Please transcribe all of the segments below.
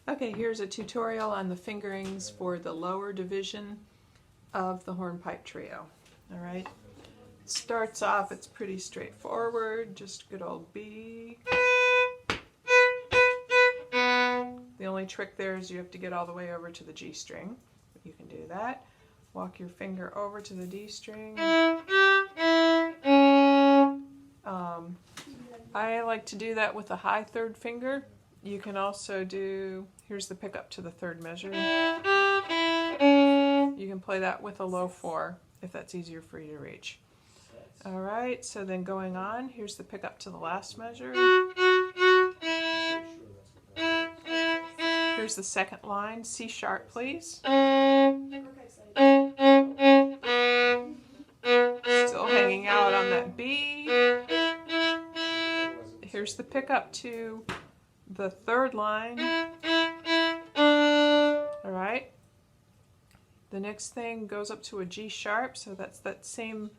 Okay, here's a tutorial on the fingerings for the lower division of the Hornpipe Trio. Alright, starts off, it's pretty straightforward, just good old B. The only trick there is you have to get all the way over to the G string. You can do that. Walk your finger over to the D string. I like to do that with a high third finger. You can also do, here's the pickup to the third measure. You can play that with a low 4 if that's easier for you to reach. Alright, so then going on, here's the pickup to the last measure. Here's the second line, C sharp please. Still hanging out on that B. Here's the pickup to the third line. Alright. The next thing goes up to a G sharp, so that's that same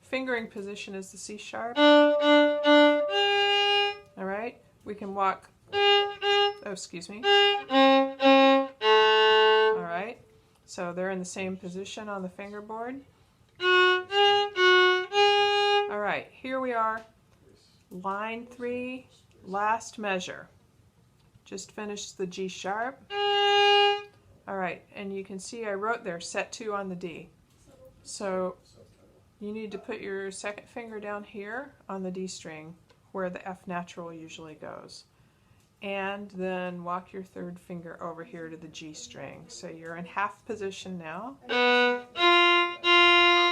fingering position as the C sharp. Alright, we can walk, Alright, so they're in the same position on the fingerboard. Alright, here we are, line 3, last measure. Just finished the G sharp. Alright, and you can see I wrote there set 2 on the D. So you need to put your second finger down here on the D string where the F natural usually goes. And then walk your third finger over here to the G string. So you're in half position now.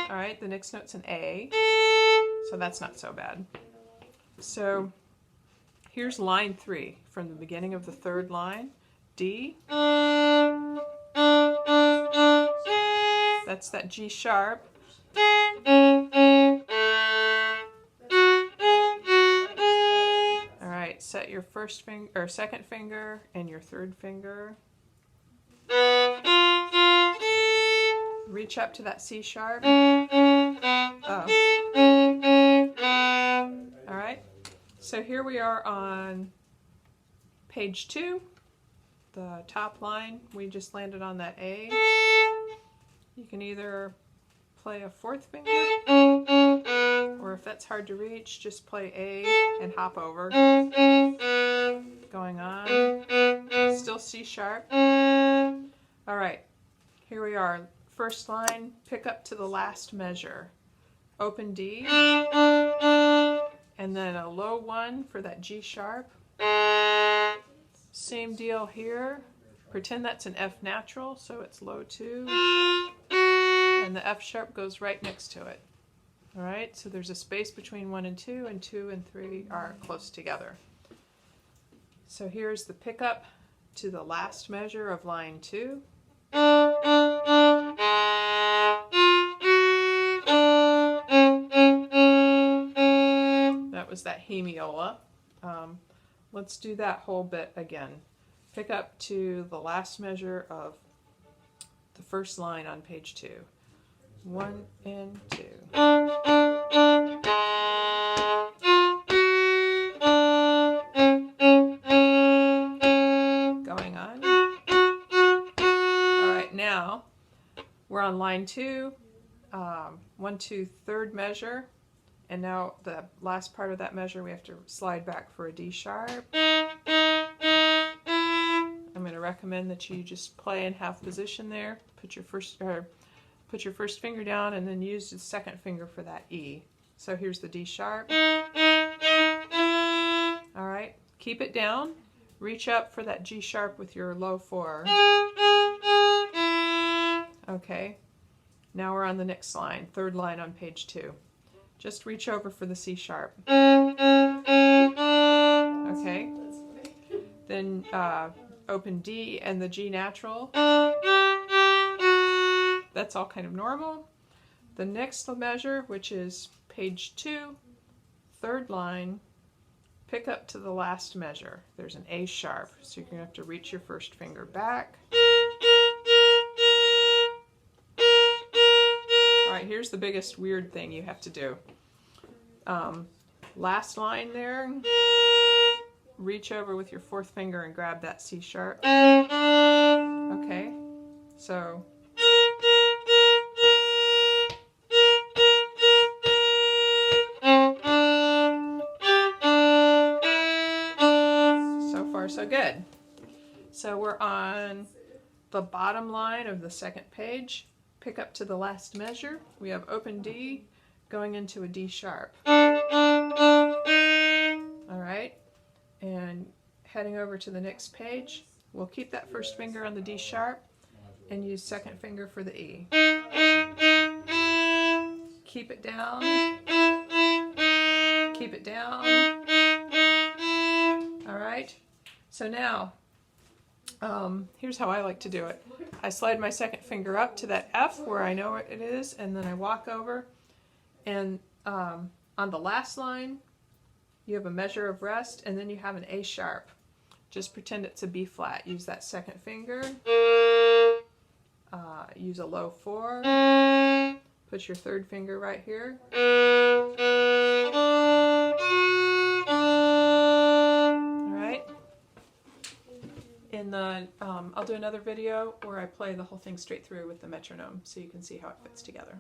Alright, the next note's an A. So that's not so bad. So here's line 3 from the beginning of the third line. D. That's that G sharp. Alright, set your first finger or second finger and your third finger. Reach up to that C sharp. Alright, so here we are on page 2, the top line. We just landed on that A. You can either play a fourth finger, or if that's hard to reach, just play A and hop over. Going on, still C sharp. Alright, here we are. First line, pick up to the last measure. Open D, and then a low 1 for that G sharp. Same deal here. Pretend that's an F natural, so it's low 2. And the F sharp goes right next to it. Alright, so there's a space between 1 and 2 and 3 are close together. So here's the pickup to the last measure of line 2. That was that hemiola. Let's do that whole bit again. Pick up to the last measure of the first line on page 2. 1 and 2. Going on. Alright, now we're on line 2, 1, 2, third measure, and now the last part of that measure we have to slide back for a D sharp. I'm going to recommend that you just play in half position there. Put your first finger down and then use the second finger for that E. So here's the D sharp. Alright, keep it down. Reach up for that G sharp with your low 4. Okay, now we're on the next line, third line on page 2. Just reach over for the C sharp. Okay, then open D and the G natural. That's all kind of normal. The next measure, which is page 2, third line, pick up to the last measure. There's an A sharp, so you're going to have to reach your first finger back. Alright, here's the biggest weird thing you have to do. Last line there, reach over with your fourth finger and grab that C sharp. Okay, so far so good. So we're on the bottom line of the second page. Pick up to the last measure. We have open D going into a D sharp. Alright, and heading over to the next page, we'll keep that first finger on the D sharp and use second finger for the E. Keep it down. Keep it down. Alright, so now, here's how I like to do it. I slide my second finger up to that F where I know it is, and then I walk over, and on the last line, you have a measure of rest, and then you have an A sharp. Just pretend it's a B flat. Use that second finger. Use a low 4. Put your third finger right here. Alright. In the, I'll do another video where I play the whole thing straight through with the metronome so you can see how it fits together.